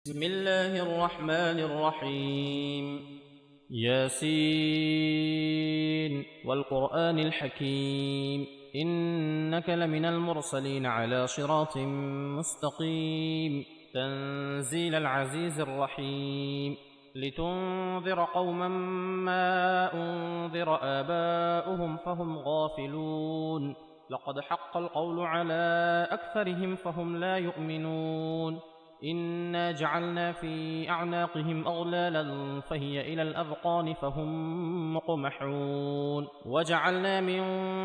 بسم الله الرحمن الرحيم ياسين والقرآن الحكيم إنك لمن المرسلين على صراط مستقيم تنزيل العزيز الرحيم لتنذر قوما ما أنذر آباؤهم فهم غافلون لقد حق القول على أكثرهم فهم لا يؤمنون إنا جعلنا في أعناقهم أغلالا فهي إلى الأذقان فهم مقمحون وجعلنا من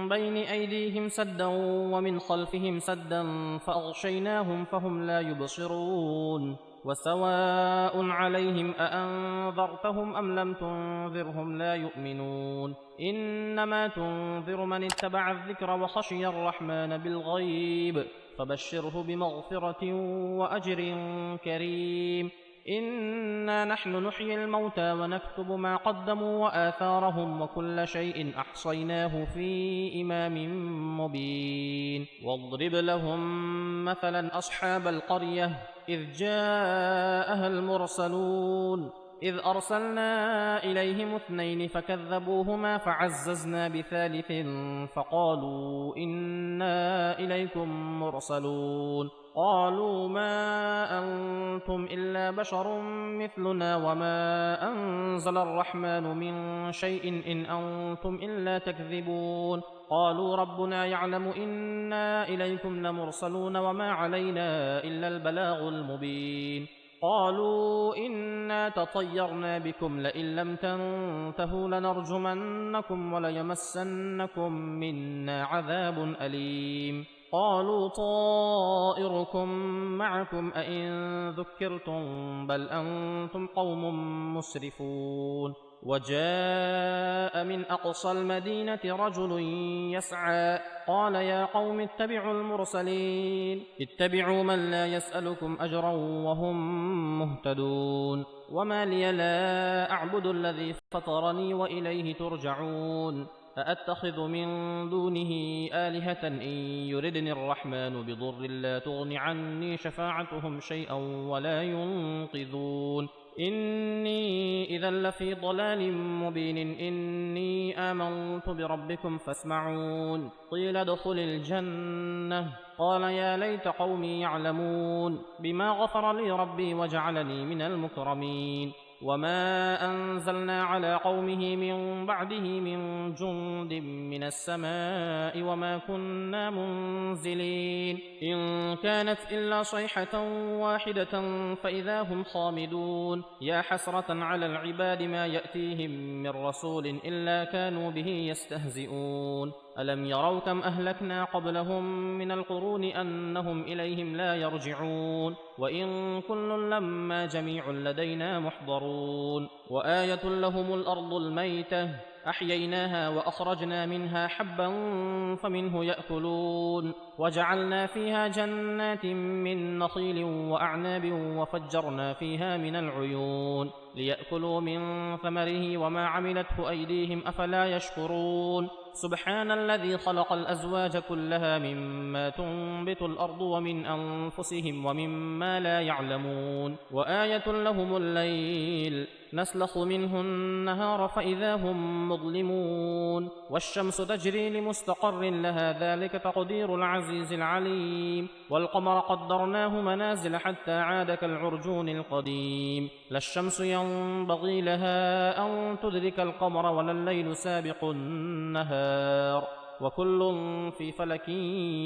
بين أيديهم سدا ومن خلفهم سدا فأغشيناهم فهم لا يبصرون وسواء عليهم أأنذرتهم أم لم تنذرهم لا يؤمنون إنما تنذر من اتبع الذكر وخشي الرحمن بالغيب فبشره بمغفرة وأجر كريم إنا نحن نحيي الموتى ونكتب ما قدموا وآثارهم وكل شيء أحصيناه في إمام مبين واضرب لهم مثلا أصحاب القرية إذ جاءها المرسلون إذ أرسلنا إليهم 2 فكذبوهما فعززنا ب3 فقالوا إنا إليكم مرسلون قالوا ما أنتم إلا بشر مثلنا وما أنزل الرحمن من شيء إن أنتم إلا تكذبون قالوا ربنا يعلم إنا إليكم لمرسلون وما علينا إلا البلاغ المبين قالوا إنا تطيرنا بكم لئن لم تنتهوا لنرجمنكم وليمسنكم منا عذاب أليم قالوا طائركم معكم أئن ذكرتم بل أنتم قوم مسرفون وجاء من أقصى المدينة رجل يسعى قال يا قوم اتبعوا المرسلين اتبعوا من لا يسألكم أجرا وهم مهتدون وما لي لا أعبد الذي فطرني وإليه ترجعون أأتخذ من دونه آلهة إن يردني الرحمن بضر لا تغن عني شفاعتهم شيئا ولا ينقذون إني إذا لفي ضلال مبين إني آمنت بربكم فاسمعون قيل ادخل الجنة قال يا ليت قومي يعلمون بما غفر لي ربي وجعلني من المكرمين وما أنزلنا على قومه من بعده من جند من السماء وما كنا منزلين إن كانت إلا صيحة واحدة فإذا هم خامدون يا حسرة على العباد ما يأتيهم من رسول إلا كانوا به يستهزئون ألم يروا كم أهلكنا قبلهم من القرون أنهم إليهم لا يرجعون وإن كل لما جميع لدينا محضرون وآية لهم الأرض الميتة أحييناها وأخرجنا منها حبا فمنه يأكلون وجعلنا فيها جنات من نخيل وأعناب وفجرنا فيها من العيون ليأكلوا من ثمره وما عملته أيديهم أفلا يشكرون سبحان الذي خلق الأزواج كلها مما تنبت الأرض ومن أنفسهم ومما لا يعلمون وآية لهم الليل نسلخ منه النهار فإذا هم مظلمون والشمس تجري لمستقر لها ذلك تقدير العزيز العليم والقمر قدرناه منازل حتى عاد كالعرجون القديم لا الشمس ينبغي لها أن تدرك القمر ولا الليل سابق النهار وكل في فلك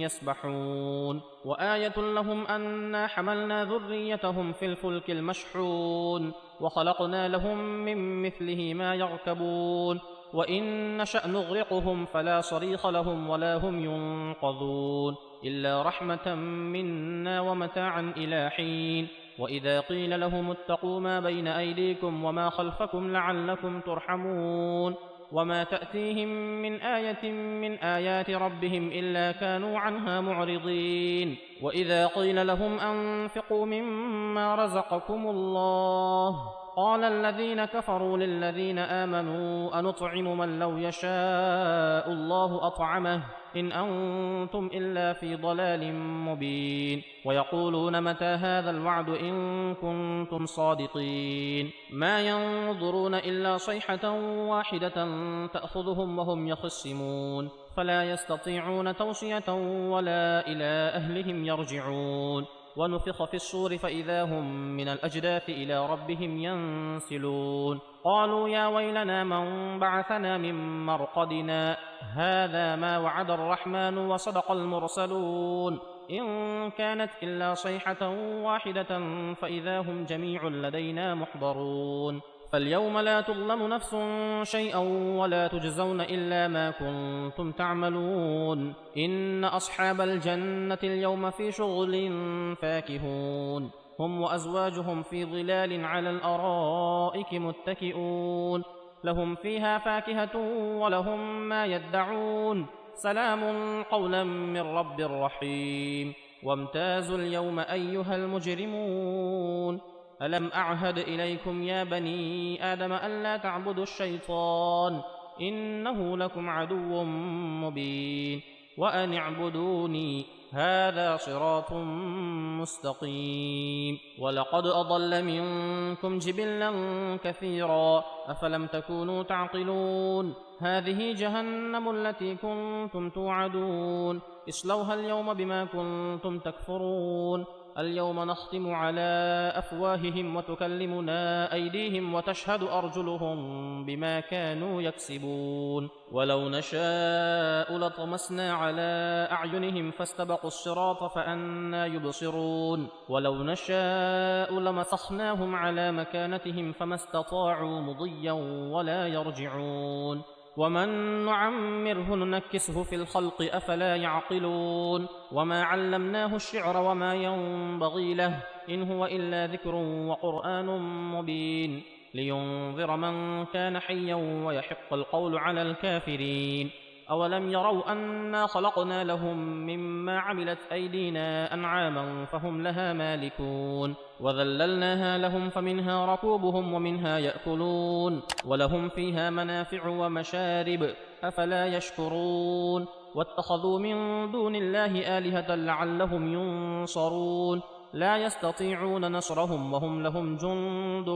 يسبحون وآية لهم أنا حملنا ذريتهم في الفلك المشحون وخلقنا لهم من مثله ما يركبون وإن نشأ نغرقهم فلا صريخ لهم ولا هم ينقذون إلا رحمة منا ومتاعا إلى حين وإذا قيل لهم اتقوا ما بين أيديكم وما خلفكم لعلكم ترحمون وما تأتيهم من آية من آيات ربهم إلا كانوا عنها معرضين وإذا قيل لهم أنفقوا مما رزقكم الله قال الذين كفروا للذين آمنوا أنطعم من لو يشاء الله أطعمه إن أنتم إلا في ضلال مبين ويقولون متى هذا الوعد إن كنتم صادقين ما ينظرون إلا صيحة واحدة تأخذهم وهم يخصمون فلا يستطيعون توصية ولا إلى أهلهم يرجعون ونفخ في الصور فإذا هم من الأجداث إلى ربهم ينسلون قالوا يا ويلنا من بعثنا من مرقدنا هذا ما وعد الرحمن وصدق المرسلون إن كانت إلا صيحة واحدة فإذا هم جميع لدينا محضرون فاليوم لا تظلم نفس شيئا ولا تجزون إلا ما كنتم تعملون إن أصحاب الجنة اليوم في شغل فاكهون هم وأزواجهم في ظلال على الأرائك متكئون لهم فيها فاكهة ولهم ما يدعون سلام قولا من رب رحيم وامتازوا اليوم أيها المجرمون ألم أعهد إليكم يا بني آدم ألا تعبدوا الشيطان إنه لكم عدو مبين وأن اعبدوني هذا صراط مستقيم ولقد أضل منكم جبلا كثيرا أفلم تكونوا تعقلون هذه جهنم التي كنتم توعدون اصلوها اليوم بما كنتم تكفرون اليوم نختم على أفواههم وتكلمنا أيديهم وتشهد أرجلهم بما كانوا يكسبون ولو نشاء لطمسنا على أعينهم فاستبقوا الصراط فأنى يبصرون ولو نشاء لمسخناهم على مكانتهم فما استطاعوا مضيا ولا يرجعون ومن نعمره ننكسه في الخلق أفلا يعقلون وما علمناه الشعر وما ينبغي له إن هو إلا ذكر وقرآن مبين لينذر من كان حيا ويحق القول على الكافرين أولم يروا أنا خلقنا لهم مما عملت أيدينا أنعاما فهم لها مالكون وذللناها لهم فمنها ركوبهم ومنها يأكلون ولهم فيها منافع ومشارب أفلا يشكرون واتخذوا من دون الله آلهة لعلهم ينصرون لا يستطيعون نصرهم وهم لهم جند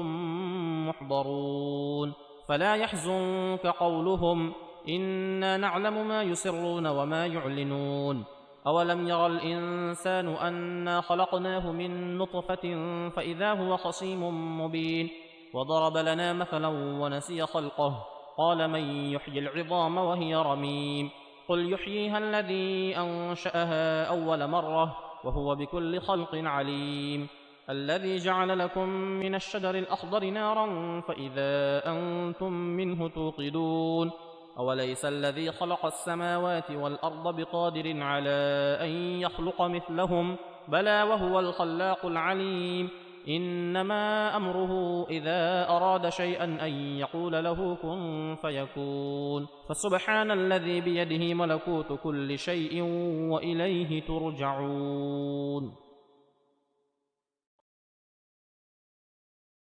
محضرون فلا يحزنك قولهم إنا نعلم ما يسرون وما يعلنون أولم يرى الإنسان أنا خلقناه من نطفة فإذا هو خصيم مبين وضرب لنا مثلا ونسي خلقه قال من يحيي العظام وهي رميم قل يحييها الذي أنشأها أول مرة وهو بكل خلق عليم الذي جعل لكم من الشجر الأخضر نارا فإذا أنتم منه توقدون أوليس الذي خلق السماوات والأرض بقادر على أن يخلق مثلهم بلى وهو الخلاق العليم إنما أمره إذا أراد شيئا أن يقول له كن فيكون فسبحان الذي بيده ملكوت كل شيء وإليه ترجعون